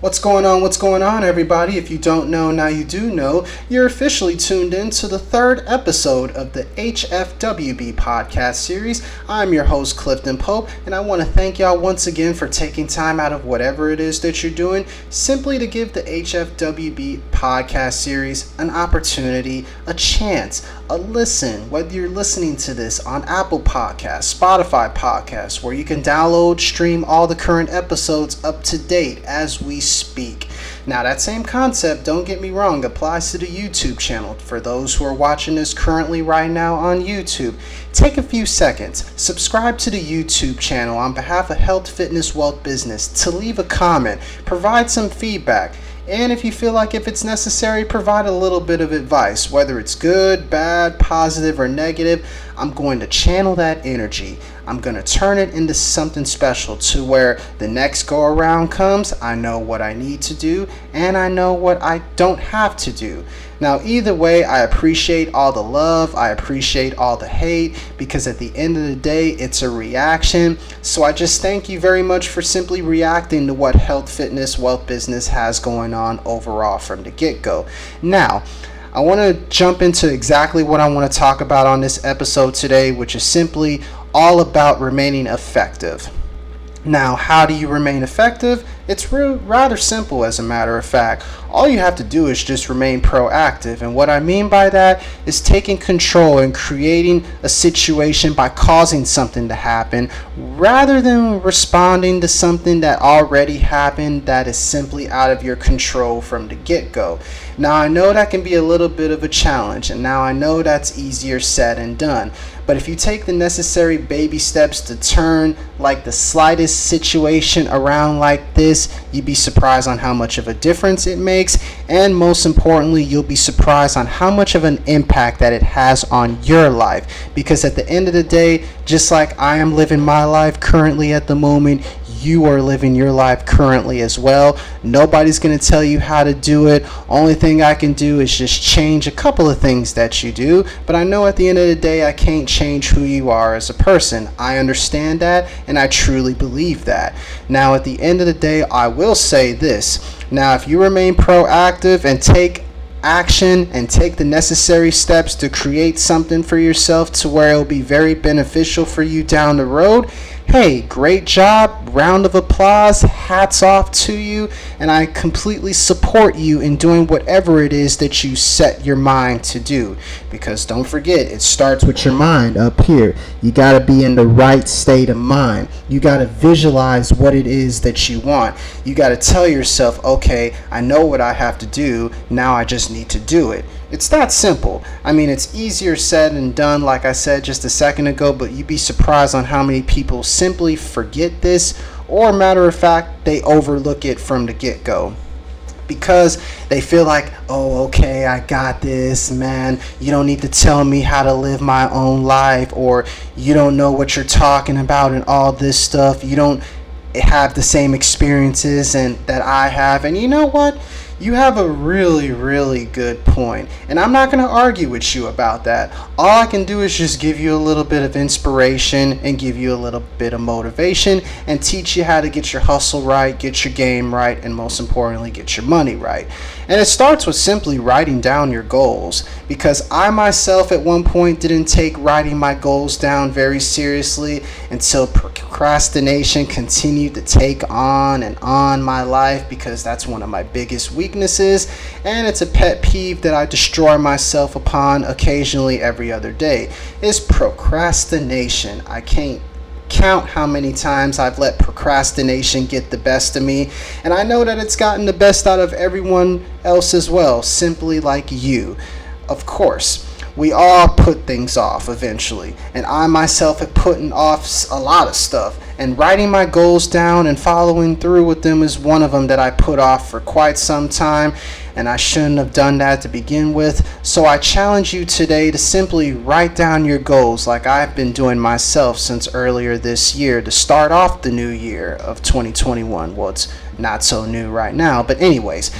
What's going on? What's going on, everybody? If you don't know, now you do know. You're officially tuned in to the third episode of the Hfwb podcast series. I'm your host, Clifton Pope, and I want to thank y'all once again for taking time out of whatever it is that you're doing simply to give the Hfwb podcast series an opportunity, a chance, a listen. Whether you're listening to this on Apple Podcasts, Spotify Podcasts, where you can download, stream all the current episodes up to date as we speak. Now, that same concept, don't get me wrong, applies to the YouTube channel. For those who are watching this currently right now on YouTube, take a few seconds, subscribe to the YouTube channel on behalf of Health, Fitness, Wealth, Business to leave a comment, provide some feedback, and if you feel like if it's necessary, provide a little bit of advice, whether it's good, bad, positive, or negative. I'm going to channel that energy. I'm going to turn it into something special to where the next go around comes, I know what I need to do and I know what I don't have to do. Now, either way, I appreciate all the love. I appreciate all the hate because at the end of the day, it's a reaction. So I just thank you very much for simply reacting to what Health, Fitness, Wealth, Business has going on overall from the get-go. Now, I want to jump into exactly what I want to talk about on this episode today, which is simply all about remaining effective. Now, how do you remain effective? It's rather simple, as a matter of fact. All you have to do is just remain proactive. And what I mean by that is taking control and creating a situation by causing something to happen rather than responding to something that already happened that is simply out of your control from the get-go. Now, I know that can be a little bit of a challenge, and now I know that's easier said than done. But if you take the necessary baby steps to turn like the slightest situation around like this, you'd be surprised on how much of a difference it makes, and most importantly, you'll be surprised on how much of an impact that it has on your life. Because at the end of the day, just like I am living my life currently at the moment, you are living your life currently as well. Nobody's going to tell you how to do it. Only thing I can do is just change a couple of things that you do. But I know at the end of the day, I can't change who you are as a person. I understand that, and I truly believe that. Now, at the end of the day, I will say this. Now, if you remain proactive and take action and take the necessary steps to create something for yourself to where it will be very beneficial for you down the road, hey, great job, round of applause, hats off to you, and I completely support you in doing whatever it is that you set your mind to do. Because don't forget, it starts with your mind up here. You got to be in the right state of mind. You got to visualize what it is that you want. You got to tell yourself, okay, I know what I have to do, now I just need to do it. It's that simple. I mean, it's easier said than done, like I said just a second ago, but you'd be surprised on how many people simply forget this, or matter of fact, they overlook it from the get-go. Because they feel like, oh, okay, I got this, man. You don't need to tell me how to live my own life, or you don't know what you're talking about and all this stuff. You don't have the same experiences and that I have. And you know what? You have a really, really good point, and I'm not going to argue with you about that. All I can do is just give you a little bit of inspiration and give you a little bit of motivation and teach you how to get your hustle right, get your game right, and most importantly, get your money right. And it starts with simply writing down your goals, because I myself at one point didn't take writing my goals down very seriously until procrastination continued to take on and on my life, because that's one of my biggest weaknesses, and it's a pet peeve that I destroy myself upon occasionally every other day, is procrastination. I can't count how many times I've let procrastination get the best of me, and I know that it's gotten the best out of everyone else as well, simply like you. Of course, we all put things off eventually, and I myself have put off a lot of stuff, and writing my goals down and following through with them is one of them that I put off for quite some time, and I shouldn't have done that to begin with. So I challenge you today to simply write down your goals like I've been doing myself since earlier this year to start off the new year of 2021. Well, it's not so new right now, but anyways,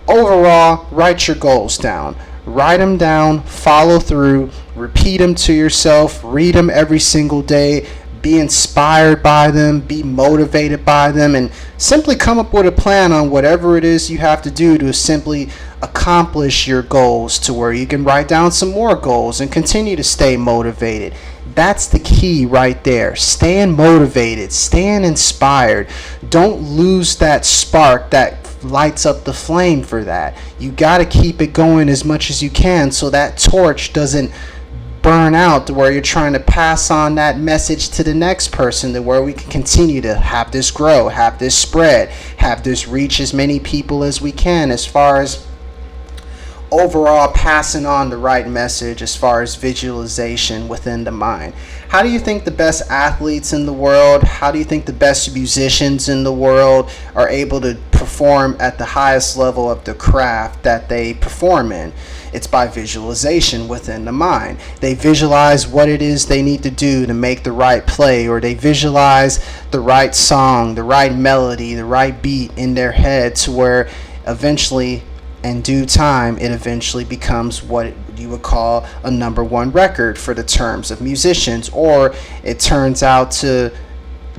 overall, write your goals down. Write them down, follow through, repeat them to yourself, read them every single day, be inspired by them, be motivated by them, and simply come up with a plan on whatever it is you have to do to simply accomplish your goals, to where you can write down some more goals and continue to stay motivated. That's the key right there. Staying motivated, staying inspired. Don't lose that spark that lights up the flame for that. You got to keep it going as much as you can so that torch doesn't burn out, to where you're trying to pass on that message to the next person, to where we can continue to have this grow, have this spread, have this reach as many people as we can, as far as overall passing on the right message, as far as visualization within the mind. How do you think the best athletes in the world, how do you think the best musicians in the world are able to perform at the highest level of the craft that they perform in? It's by visualization within the mind. They visualize what it is they need to do to make the right play, or they visualize the right song, the right melody, the right beat in their head, to where eventually, in due time, it eventually becomes what you would call a number one record for the terms of musicians, or it turns out to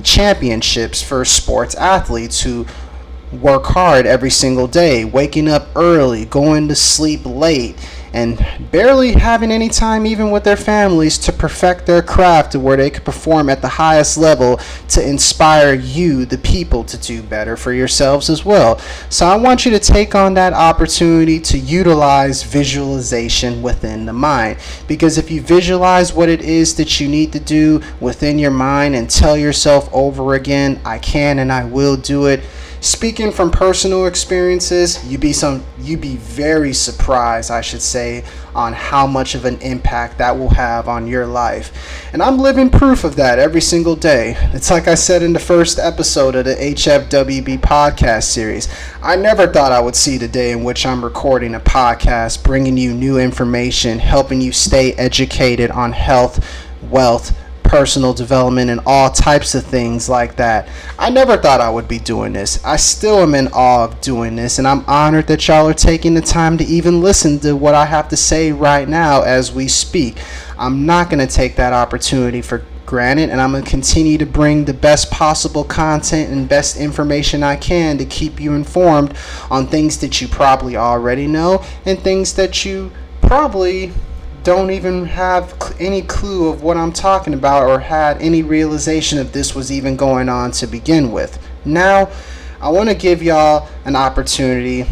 championships for sports athletes who work hard every single day, waking up early, going to sleep late, and barely having any time even with their families to perfect their craft to where they could perform at the highest level to inspire you, the people, to do better for yourselves as well. So I want you to take on that opportunity to utilize visualization within the mind, because if you visualize what it is that you need to do within your mind and tell yourself over again, I can and I will do it. Speaking from personal experiences, you'd be very surprised, I should say, on how much of an impact that will have on your life. And I'm living proof of that every single day. It's like I said in the first episode of the Hfwb podcast series. I never thought I would see the day in which I'm recording a podcast, bringing you new information, helping you stay educated on health, wealth, personal development, and all types of things like that. I never thought I would be doing this. I still am in awe of doing this, and I'm honored that y'all are taking the time to even listen to what I have to say right now as we speak. I'm not going to take that opportunity for granted, and I'm going to continue to bring the best possible content and best information I can to keep you informed on things that you probably already know and things that you probably don't even have any clue of what I'm talking about, or had any realization if this was even going on to begin with. Now, I want to give y'all an opportunity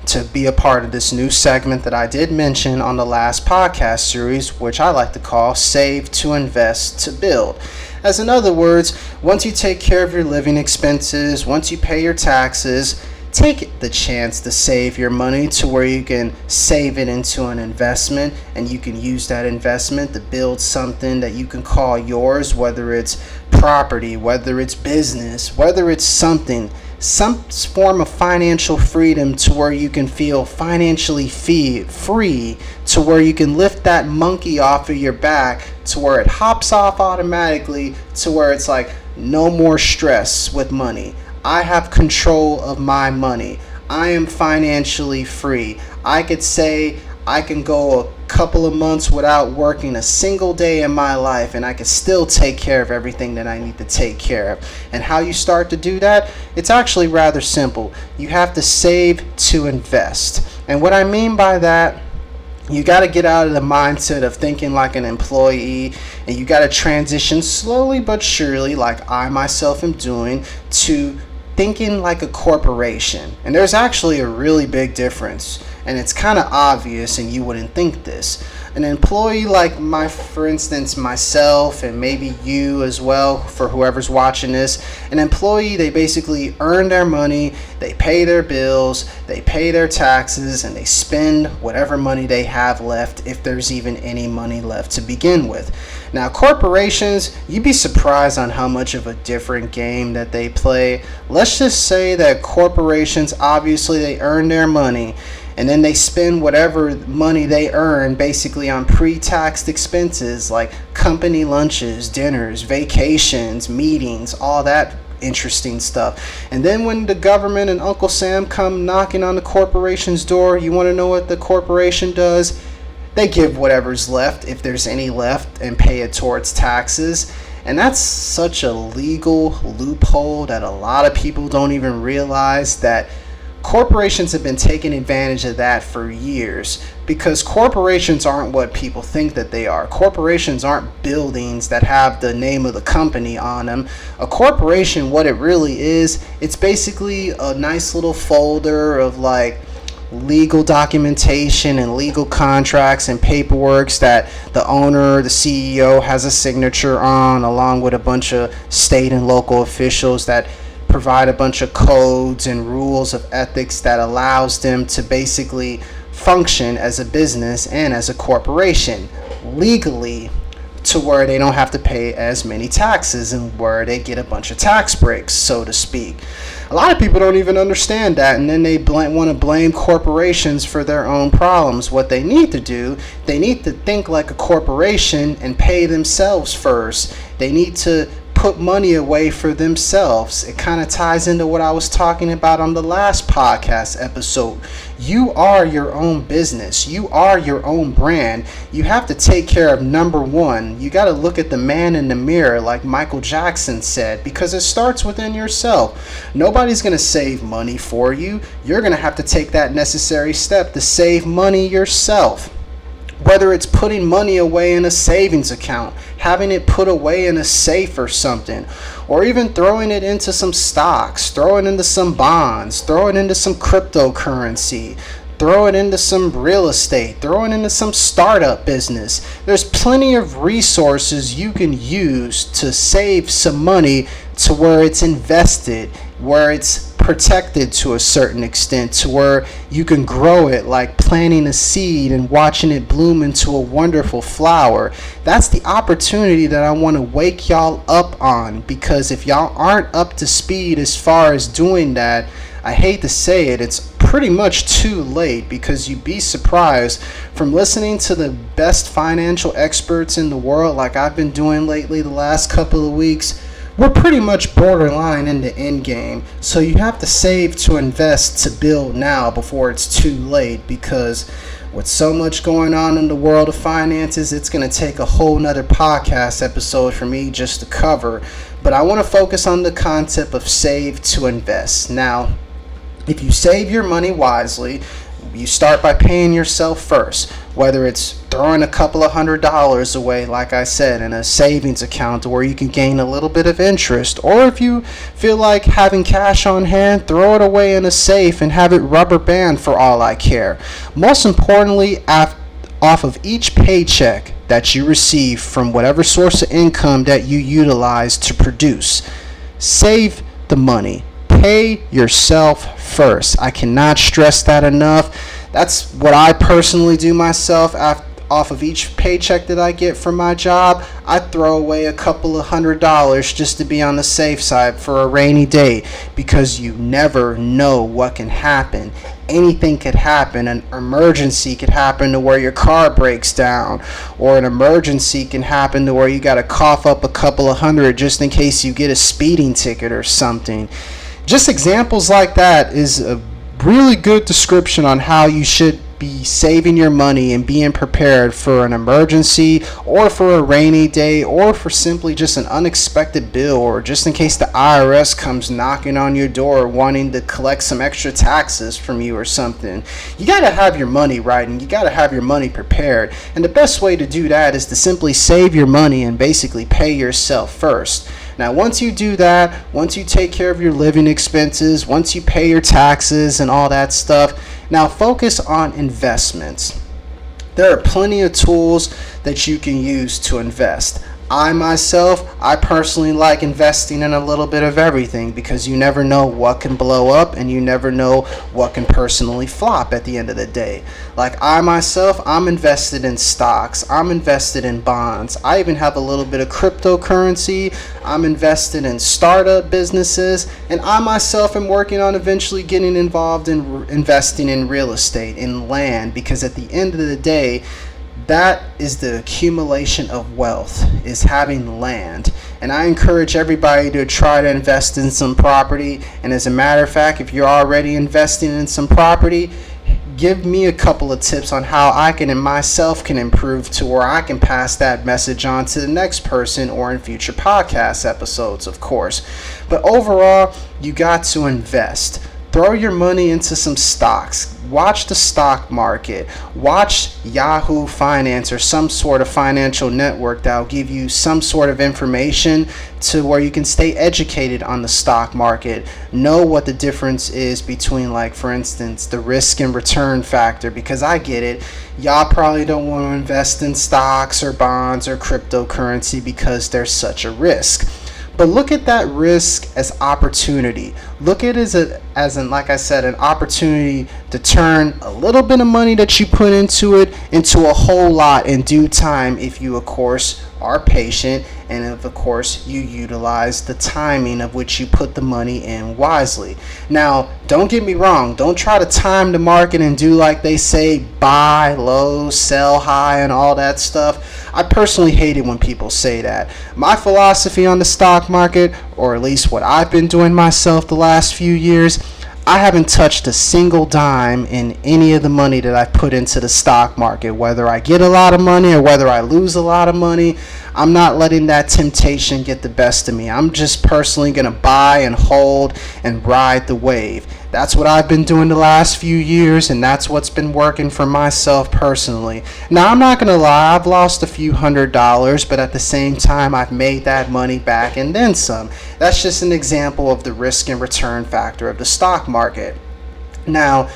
to be a part of this new segment that I did mention on the last podcast series, which I like to call Save to Invest to Build. As in other words, once you take care of your living expenses, once you pay your taxes, take the chance to save your money to where you can save it into an investment, and you can use that investment to build something that you can call yours, whether it's property, whether it's business, whether it's some form of financial freedom, to where you can feel financially free, to where you can lift that monkey off of your back, to where it hops off automatically, to where it's like no more stress with money. I have control of my money. I am financially free. I could say I can go a couple of months without working a single day in my life, and I can still take care of everything that I need to take care of. And how you start to do that? It's actually rather simple. You have to save to invest. And what I mean by that, you got to get out of the mindset of thinking like an employee, and you got to transition slowly but surely, like I myself am doing, to thinking like a corporation. And there's actually a really big difference, and it's kind of obvious, and you wouldn't think this. An employee like for instance, myself, and maybe you as well, for whoever's watching this, an employee, they basically earn their money, they pay their bills, they pay their taxes, and they spend whatever money they have left, if there's even any money left to begin with. Now, corporations, you'd be surprised on how much of a different game that they play. Let's just say that corporations, obviously they earn their money, and then they spend whatever money they earn basically on pre-taxed expenses like company lunches, dinners, vacations, meetings, all that interesting stuff. And then when the government and Uncle Sam come knocking on the corporation's door, you want to know what the corporation does? They give whatever's left, if there's any left, and pay it towards taxes. And that's such a legal loophole that a lot of people don't even realize that corporations have been taking advantage of that for years, because corporations aren't what people think that they are. Corporations aren't buildings that have the name of the company on them. A corporation, what it really is, it's basically a nice little folder of like legal documentation and legal contracts and paperworks that the owner, the CEO, has a signature on, along with a bunch of state and local officials that provide a bunch of codes and rules of ethics that allows them to basically function as a business and as a corporation legally, to where they don't have to pay as many taxes and where they get a bunch of tax breaks, so to speak. A lot of people don't even understand that, and then they want to blame corporations for their own problems. What they need to do, they need to think like a corporation and pay themselves first. They need to put money away for themselves. It kind of ties into what I was talking about on the last podcast episode. You are your own business. You are your own brand. You have to take care of number one. You got to look at the man in the mirror, like Michael Jackson said, because it starts within yourself. Nobody's going to save money for you. You're going to have to take that necessary step to save money yourself. Whether it's putting money away in a savings account, having it put away in a safe or something, or even throwing it into some stocks, throwing it into some bonds, throwing it into some cryptocurrency, throw it into some real estate, throw it into some startup business. There's plenty of resources you can use to save some money to where it's invested, where it's protected to a certain extent, to where you can grow it like planting a seed and watching it bloom into a wonderful flower. That's the opportunity that I want to wake y'all up on, because if y'all aren't up to speed as far as doing that, I hate to say it, it's pretty much too late, because you'd be surprised from listening to the best financial experts in the world like I've been doing lately the last couple of weeks. We're pretty much borderline in the end game, so you have to save to invest to build now before it's too late, because with so much going on in the world of finances, it's going to take a whole nother podcast episode for me just to cover. But I want to focus on the concept of save to invest. Now, if you save your money wisely, you start by paying yourself first, whether it's throwing a couple of $100s away, like I said, in a savings account where you can gain a little bit of interest, or if you feel like having cash on hand, throw it away in a safe and have it rubber band for all I care. Most importantly, off of each paycheck that you receive from whatever source of income that you utilize to produce, save the money. Pay yourself first. I cannot stress that enough. That's what I personally do myself. Off of each paycheck that I get from my job, I throw away a couple of $100s just to be on the safe side for a rainy day, because you never know what can happen. Anything could happen. An emergency could happen to where your car breaks down, or an emergency can happen to where you got to cough up a couple of $100 just in case you get a speeding ticket or something. Just examples like that is a really good description on how you should be saving your money and being prepared for an emergency, or for a rainy day, or for simply just an unexpected bill, or just in case the IRS comes knocking on your door wanting to collect some extra taxes from you or something. You got to have your money right, and you got to have your money prepared. And the best way to do that is to simply save your money and basically pay yourself first. Now, once you do that, once you take care of your living expenses, once you pay your taxes and all that stuff, now focus on investments. There are plenty of tools that you can use to invest. I personally like investing in a little bit of everything, because you never know what can blow up and you never know what can personally flop at the end of the day. Like I'm invested in stocks. I'm invested in bonds. I even have a little bit of cryptocurrency. I'm invested in startup businesses, and I myself am working on eventually getting involved in investing in real estate, in land, because at the end of the day, that is the accumulation of wealth, is having land. And I encourage everybody to try to invest in some property. And as a matter of fact, if you're already investing in some property, give me a couple of tips on how I can and myself can improve to where I can pass that message on to the next person or in future podcast episodes, of course. But overall, you got to invest. Throw your money into some stocks. Watch the stock market. Watch Yahoo Finance or some sort of financial network that will give you some sort of information to where you can stay educated on the stock market. Know what the difference is between, like, for instance, the risk and return factor, because I get it. Y'all probably don't want to invest in stocks or bonds or cryptocurrency because there's such a risk. But look at that risk as opportunity. Look at it as like I said, an opportunity to turn a little bit of money that you put into it into a whole lot in due time if you, of course, are patient and if, of course, you utilize the timing of which you put the money in wisely. Now, don't get me wrong. Don't try to time the market and do like they say, buy low, sell high, and all that stuff. I personally hate it when people say that. My philosophy on the stock market, or at least what I've been doing myself the last few years, I haven't touched a single dime in any of the money that I've put into the stock market. Whether I get a lot of money or whether I lose a lot of money, I'm not letting that temptation get the best of me. I'm just personally going to buy and hold and ride the wave. That's what I've been doing the last few years, and that's what's been working for myself personally. Now, I'm not going to lie, I've lost a few $100s, but at the same time, I've made that money back and then some. That's just an example of the risk and return factor of the stock market. Now,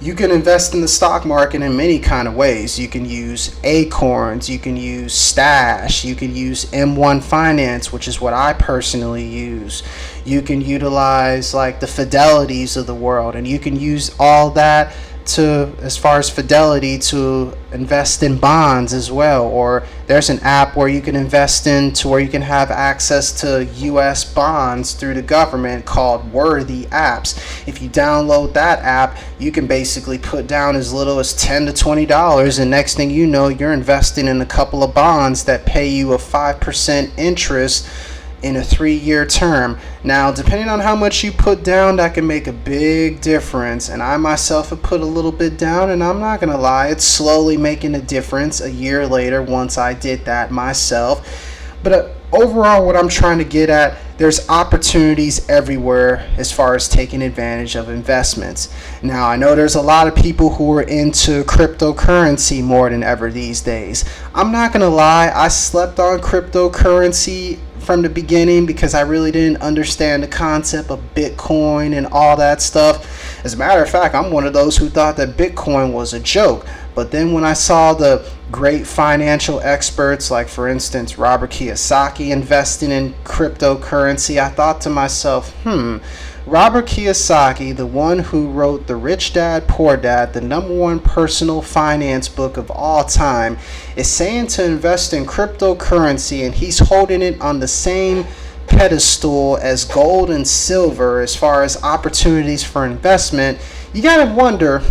you can invest in the stock market in many kind of ways. You can use Acorns, you can use Stash, you can use M1 Finance, which is what I personally use. You can utilize like the Fidelities of the world, and you can use all that to, as far as Fidelity, to invest in bonds as well. Or there's an app where you can invest in to where you can have access to US bonds through the government called Worthy Apps. If you download that app, you can basically put down as little as $10 to $20, and next thing you know, you're investing in a couple of bonds that pay you a 5% interest in a 3-year term. Now, depending on how much you put down, that can make a big difference. And I myself have put a little bit down, and I'm not gonna lie, it's slowly making a difference a year later once I did that myself. But overall, what I'm trying to get at, there's opportunities everywhere as far as taking advantage of investments. Now, I know there's a lot of people who are into cryptocurrency more than ever these days. I'm not gonna lie, I slept on cryptocurrency from the beginning because I really didn't understand the concept of Bitcoin and all that stuff. As a matter of fact, I'm one of those who thought that Bitcoin was a joke. But then when I saw the great financial experts, like for instance Robert Kiyosaki, investing in cryptocurrency, I thought to myself, Robert Kiyosaki, the one who wrote The Rich Dad, Poor Dad, the #1 personal finance book of all time, is saying to invest in cryptocurrency, and he's holding it on the same pedestal as gold and silver as far as opportunities for investment. You gotta wonder,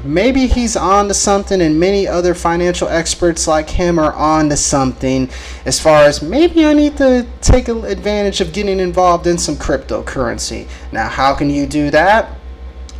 maybe he's on to something, and many other financial experts like him are on to something as far as maybe I need to take advantage of getting involved in some cryptocurrency. Now, how can you do that?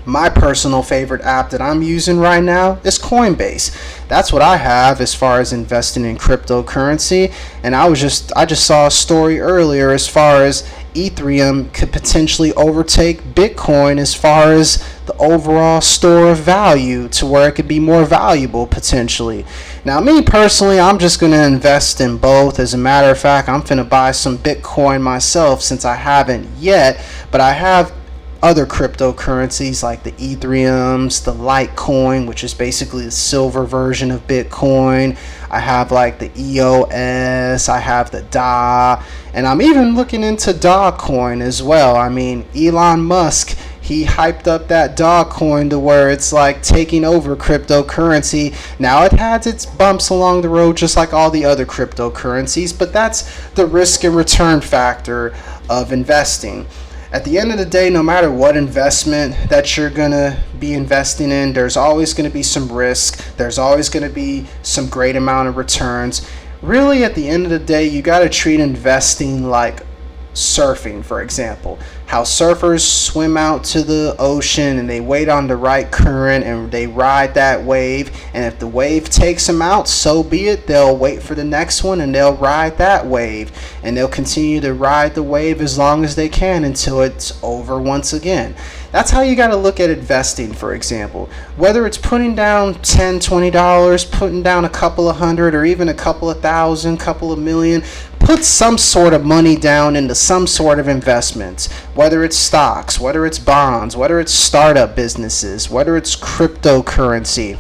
My personal favorite app that I'm using right now is Coinbase. That's what I have as far as investing in cryptocurrency. And I just saw a story earlier as far as Ethereum could potentially overtake Bitcoin as far as the overall store of value, to where it could be more valuable potentially. Now, me personally, I'm just going to invest in both. As a matter of fact, I'm finna buy some Bitcoin myself since I haven't yet, but I have other cryptocurrencies like the Ethereums, the Litecoin, which is basically the silver version of Bitcoin. I have like the EOS, I have the DA, and I'm even looking into Dogecoin as well. I mean, Elon Musk, he hyped up that Dogecoin to where it's like taking over cryptocurrency. Now, it has its bumps along the road just like all the other cryptocurrencies, but that's the risk and return factor of investing. At the end of the day, no matter what investment that you're going to be investing in, there's always going to be some risk. There's always going to be some great amount of returns. Really, at the end of the day, you got to treat investing like surfing, for example. how surfers swim out to the ocean and they wait on the right current and they ride that wave, and if the wave takes them out, so be it. They'll wait for the next one and they'll ride that wave, and they'll continue to ride the wave as long as they can until it's over once again. That's how you got to look at investing, for example. Whether it's putting down $10, $20, putting down a couple of hundred, or even a couple of thousand, couple of million, put some sort of money down into some sort of investments. Whether it's stocks, whether it's bonds, whether it's startup businesses, whether it's cryptocurrency.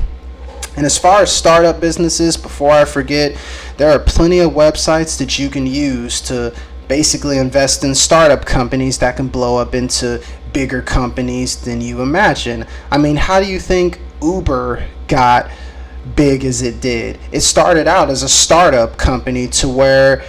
And as far as startup businesses, before I forget, there are plenty of websites that you can use to basically invest in startup companies that can blow up into bigger companies than you imagine. I mean, how do you think Uber got big as it did? It started out as a startup company to where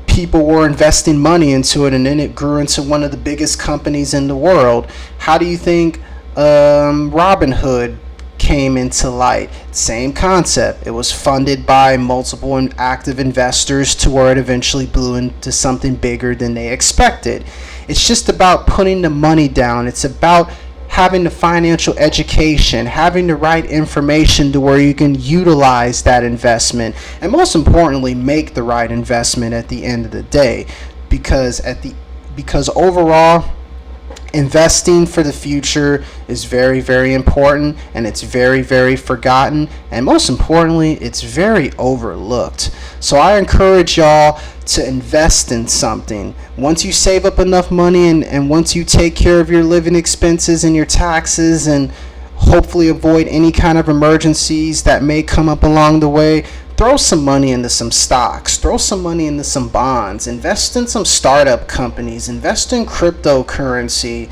people were investing money into it, and then it grew into one of the biggest companies in the world. How do you think Robinhood came into light? Same concept. It was funded by multiple and active investors to where it eventually blew into something bigger than they expected. It's just about putting the money down. It's about having the financial education, having the right information to where you can utilize that investment, and most importantly, make the right investment at the end of the day. Because overall, investing for the future is very, very important, and it's very, very forgotten, and most importantly, it's very overlooked. So I encourage y'all to invest in something. Once you save up enough money, and once you take care of your living expenses and your taxes, and hopefully avoid any kind of emergencies that may come up along the way, throw some money into some stocks, throw some money into some bonds, invest in some startup companies, invest in cryptocurrency,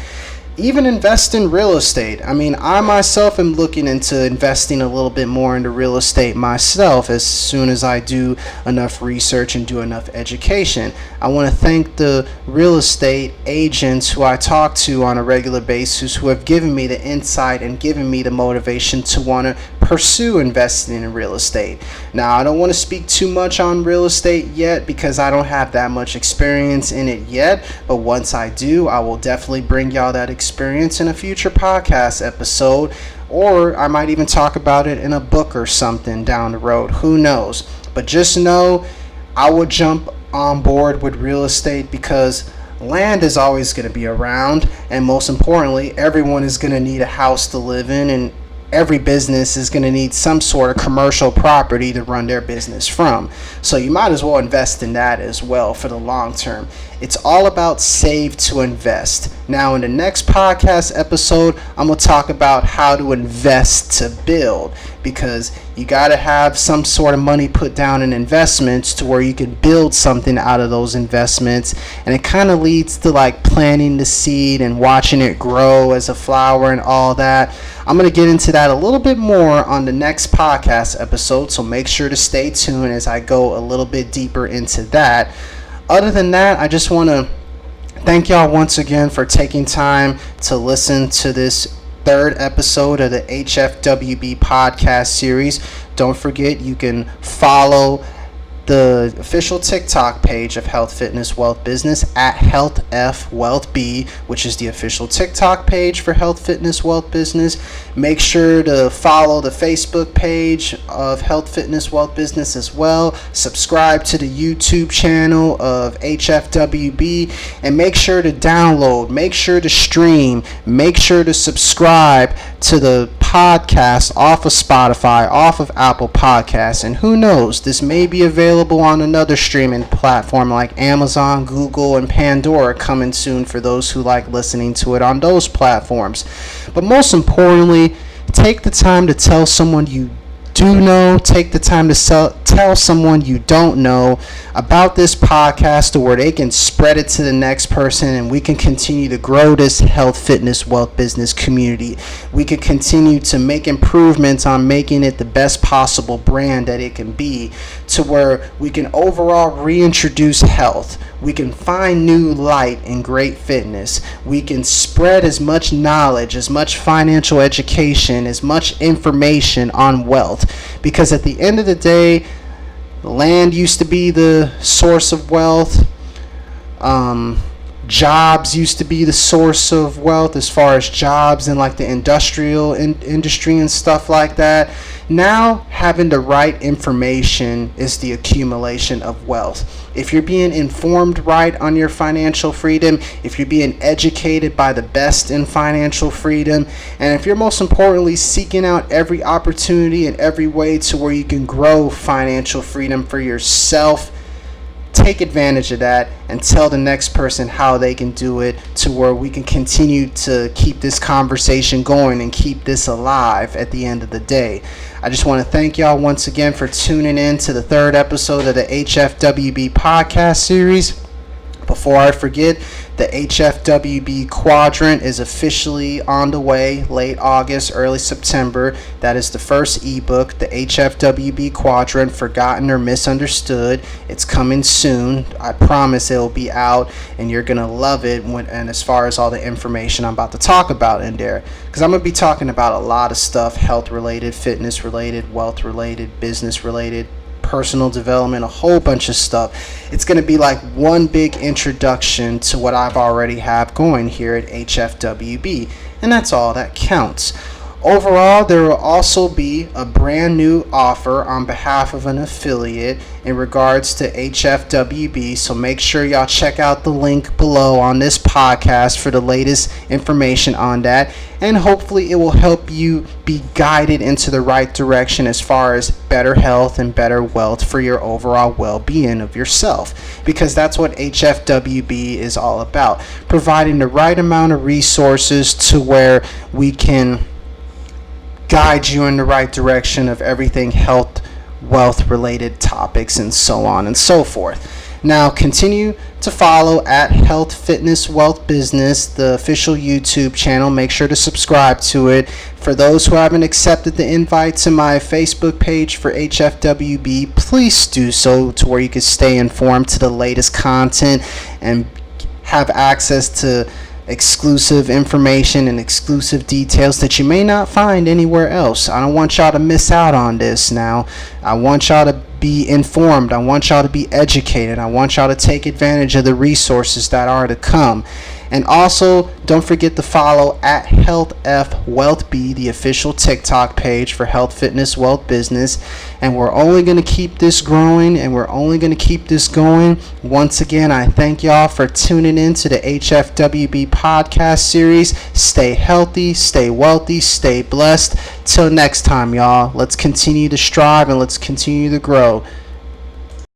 even invest in real estate. I mean, I myself am looking into investing a little bit more into real estate myself as soon as I do enough research and do enough education. I want to thank the real estate agents who I talk to on a regular basis, who have given me the insight and given me the motivation to want to pursue investing in real estate. Now, I don't want to speak too much on real estate yet because I don't have that much experience in it yet, but once I do, I will definitely bring y'all that experience in a future podcast episode, or I might even talk about it in a book or something down the road. Who knows? But just know I will jump on board with real estate because land is always going to be around, and most importantly, everyone is going to need a house to live in, and every business is going to need some sort of commercial property to run their business from. So you might as well invest in that as well for the long term. It's all about save to invest. Now, in the next podcast episode, I'm going to talk about how to invest to build, because you got to have some sort of money put down in investments to where you can build something out of those investments. And it kind of leads to like planting the seed and watching it grow as a flower and all that. I'm going to get into that a little bit more on the next podcast episode, so make sure to stay tuned as I go a little bit deeper into that. Other than that, I just want to thank y'all once again for taking time to listen to this third episode of the HFWB podcast series. Don't forget, you can follow the official TikTok page of Health, Fitness, Wealth, Business at HealthFWealthB, which is the official TikTok page for Health, Fitness, Wealth, Business. Make sure to follow the Facebook page of Health, Fitness, Wealth, Business as well. Subscribe to the YouTube channel of HFWB, and make sure to download, make sure to stream, make sure to subscribe to the podcast off of Spotify, off of Apple Podcasts, and who knows, this may be available on another streaming platform like Amazon, Google, and Pandora coming soon for those who like listening to it on those platforms. But most importantly, take the time to tell someone you do know, take the time to tell someone you don't know about this podcast, to where they can spread it to the next person, and we can continue to grow this health, fitness, wealth, business community. We can continue to make improvements on making it the best possible brand that it can be, to where we can overall reintroduce health. We can find new light in great fitness. We can spread as much knowledge, as much financial education, as much information on wealth. Because at the end of the day, land used to be the source of wealth. jobs used to be the source of wealth, as far as jobs in like the industrial industry and stuff like that. Now having the right information is the accumulation of wealth. If you're being informed right on your financial freedom, if you're being educated by the best in financial freedom, and if you're most importantly seeking out every opportunity and every way to where you can grow financial freedom for yourself, take advantage of that and tell the next person how they can do it, to where we can continue to keep this conversation going and keep this alive at the end of the day. I just want to thank y'all once again for tuning in to the third episode of the HFWB podcast series. Before I forget, the HFWB Quadrant is officially on the way, late August, early September. That is the first ebook, the HFWB Quadrant, Forgotten or Misunderstood. It's coming soon. I promise it'll be out, and you're going to love it. And as far as all the information I'm about to talk about in there, because I'm going to be talking about a lot of stuff, health-related, fitness-related, wealth-related, business-related, personal development, a whole bunch of stuff. It's going to be like one big introduction to what I've already have going here at HFWB, and that's all that counts. Overall, there will also be a brand new offer on behalf of an affiliate in regards to HFWB, so make sure y'all check out the link below on this podcast for the latest information on that, and hopefully it will help you be guided into the right direction as far as better health and better wealth for your overall well-being of yourself, because that's what HFWB is all about, providing the right amount of resources to where we can guide you in the right direction of everything health, wealth related topics, and so on and so forth. Now continue to follow at Health Fitness Wealth Business, the official YouTube channel. Make sure to subscribe to it. For those who haven't accepted the invite to my Facebook page for HFWB, please do so, to where you can stay informed to the latest content and have access to exclusive information and exclusive details that you may not find anywhere else. I don't want y'all to miss out on this now. I want y'all to be informed. I want y'all to be educated. I want y'all to take advantage of the resources that are to come. And also, don't forget to follow at Hfwb, the official TikTok page for Health Fitness Wealth Business. And we're only going to keep this growing, and we're only going to keep this going. Once again, I thank y'all for tuning in to the HFWB podcast series. Stay healthy, stay wealthy, stay blessed. Till next time, y'all. Let's continue to strive and let's continue to grow.